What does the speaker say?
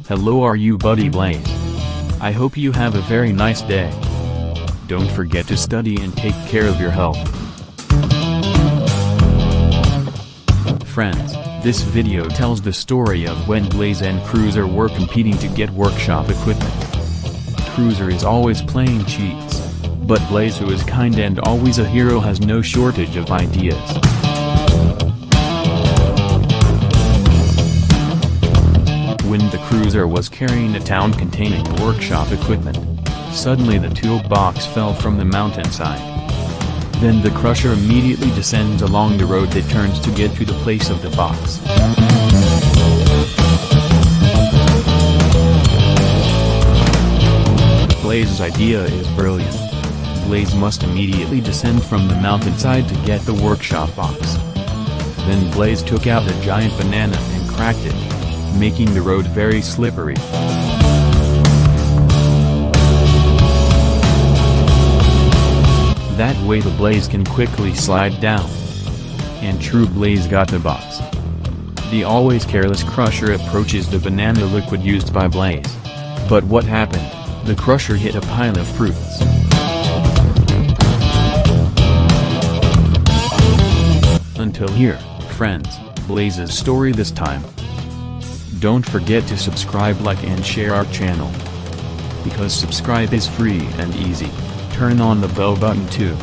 Hello, are you buddy Blaze? I hope you have a very nice day. Don't forget to study and take care of your health. Friends, this video tells the story of when Blaze and Cruiser were competing to get workshop equipment. Cruiser is always playing cheats, but Blaze, who is kind and always a hero, has no shortage of ideas. When the Cruiser was carrying a town containing workshop equipment, suddenly the toolbox fell from the mountainside. Then the Crusher immediately descends along the road that turns to get to the place of the box. Blaze's idea is brilliant. Blaze must immediately descend from the mountainside to get the workshop box. Then Blaze took out a giant banana and cracked it, making the road very slippery. That way the Blaze can quickly slide down. And true, Blaze got the box. The always careless Crusher approaches the banana liquid used by Blaze. But what happened? The Crusher hit a pile of fruits. Until here, friends, Blaze's story this time. Don't forget to subscribe, like and share our channel. Because subscribe is free and easy. Turn on the bell button too.